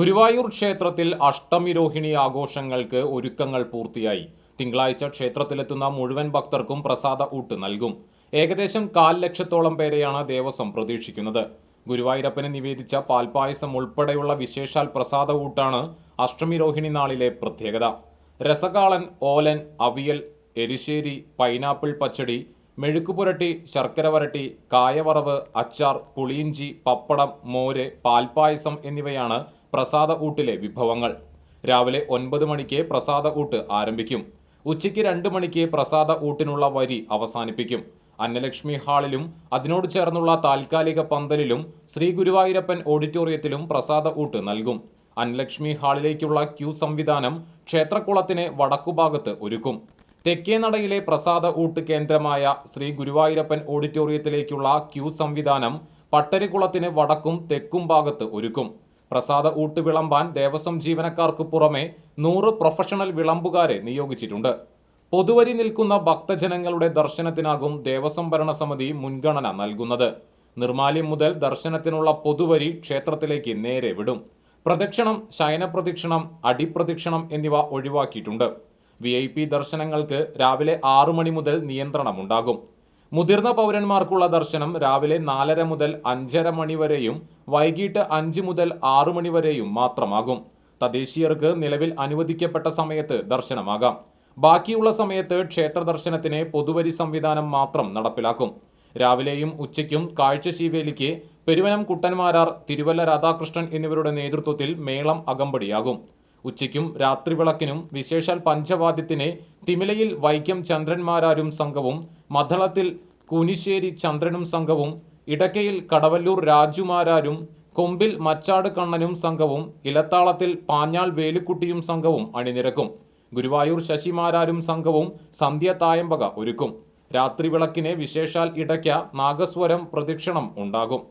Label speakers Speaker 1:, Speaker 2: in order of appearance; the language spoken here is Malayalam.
Speaker 1: ഗുരുവായൂർ ക്ഷേത്രത്തിൽ അഷ്ടമി രോഹിണി ആഘോഷങ്ങൾക്ക് ഒരുക്കങ്ങൾ പൂർത്തിയായി. തിങ്കളാഴ്ച ക്ഷേത്രത്തിലെത്തുന്ന മുഴുവൻ ഭക്തർക്കും പ്രസാദ ഊട്ട് നൽകും. ഏകദേശം 1,00,000 ലക്ഷത്തോളം പേരെയാണ് ദേവസ്വം പ്രതീക്ഷിക്കുന്നത്. ഗുരുവായൂരപ്പന് നിവേദിച്ച പാൽപ്പായസം ഉൾപ്പെടെയുള്ള വിശേഷാൽ പ്രസാദ ഊട്ടാണ് അഷ്ടമി രോഹിണി നാളിലെ പ്രത്യേകത. രസകാളൻ, ഓലൻ, അവിയൽ, എരിശ്ശേരി, പൈനാപ്പിൾ പച്ചടി, മെഴുക്കുപുരട്ടി, ശർക്കര വരട്ടി, കായവറവ്, അച്ചാർ, പുളിയിഞ്ചി, പപ്പടം, മോര്, പാൽപ്പായസം എന്നിവയാണ് പ്രസാദ ഊട്ടിലെ വിഭവങ്ങൾ. രാവിലെ 9 മണിക്ക് പ്രസാദ ഊട്ട് ആരംഭിക്കും. ഉച്ചയ്ക്ക് 2 മണിക്ക് പ്രസാദ ഊട്ടിനുള്ള വരി അവസാനിപ്പിക്കും. അന്നലക്ഷ്മി ഹാളിലും അതിനോട് ചേർന്നുള്ള താൽക്കാലിക പന്തലിലും ശ്രീ ഗുരുവായൂരപ്പൻ ഓഡിറ്റോറിയത്തിലും പ്രസാദ ഊട്ട് നൽകും. അന്നലക്ഷ്മി ഹാളിലേക്കുള്ള ക്യൂ സംവിധാനം ക്ഷേത്രക്കുളത്തിന് വടക്കുഭാഗത്ത് ഒരുക്കും. തെക്കേ നടയിലെ പ്രസാദ ഊട്ട് കേന്ദ്രമായ ശ്രീ ഗുരുവായൂരപ്പൻ ഓഡിറ്റോറിയത്തിലേക്കുള്ള ക്യൂ സംവിധാനം പട്ടരിക്കുളത്തിന് വടക്കും തെക്കും ഭാഗത്ത് ഒരുക്കും. പ്രസാദ ഊട്ട് വിളമ്പാൻ ദേവസ്വം ജീവനക്കാർക്ക് പുറമെ 100 പ്രൊഫഷണൽ വിളമ്പുകാരെ നിയോഗിച്ചിട്ടുണ്ട്. പൊതുവരി നിൽക്കുന്ന ഭക്തജനങ്ങളുടെ ദർശനത്തിനാകും ദേവസ്വം ഭരണസമിതി മുൻഗണന നൽകുന്നത്. നിർമാല്യം മുതൽ ദർശനത്തിനുള്ള പൊതുവരി ക്ഷേത്രത്തിലേക്ക് നേരെ വിടും. പ്രദക്ഷിണം, ശയനപ്രദക്ഷിണം, അടിപ്രദക്ഷിണം എന്നിവ ഒഴിവാക്കിയിട്ടുണ്ട്. VIP ദർശനങ്ങൾക്ക് രാവിലെ 6 മണി മുതൽ നിയന്ത്രണമുണ്ടാകും. മുതിർന്ന പൗരന്മാർക്കുള്ള ദർശനം രാവിലെ 4:30 മുതൽ 5:30 മണി വരെയും വൈകിട്ട് 5 മുതൽ 6 മണി വരെയും മാത്രമാകും. തദ്ദേശീയർക്ക് നിലവിൽ അനുവദിക്കപ്പെട്ട സമയത്ത് ദർശനമാകാം. ബാക്കിയുള്ള സമയത്ത് ക്ഷേത്ര ദർശനത്തിന് പൊതുവരി സംവിധാനം മാത്രം നടപ്പിലാക്കും. രാവിലെയും ഉച്ചയ്ക്കും കാഴ്ചശീവേലിക്ക് പെരുവനം കുട്ടന്മാരാർ, തിരുവല്ല രാധാകൃഷ്ണൻ എന്നിവരുടെ നേതൃത്വത്തിൽ മേളം അകമ്പടിയാകും. ഉച്ചയ്ക്കും രാത്രിവിളക്കിനും വിശേഷാൽ പഞ്ചവാദ്യത്തിന് തിമിലയിൽ വൈക്കം ചന്ദ്രന്മാരാരും സംഘവും, മദ്ദളത്തിൽ കൂനിശ്ശേരി ചന്ദ്രനും സംഘവും, ഇടക്കയിൽ കടവല്ലൂർ രാജുമാരാരും, കൊമ്പിൽ മച്ചാട് കണ്ണനും സംഘവും, ഇലത്താളത്തിൽ പാഞ്ഞാൾ വേലുക്കുട്ടിയും സംഘവും അണിനിരക്കും. ഗുരുവായൂർ ശശിമാരാരും സംഘവും സന്ധ്യ തായമ്പക ഒരുക്കും. രാത്രിവിളക്കിന് വിശേഷാൽ ഇടയ്ക്ക നാഗസ്വരം പ്രദക്ഷിണം ഉണ്ടാകും.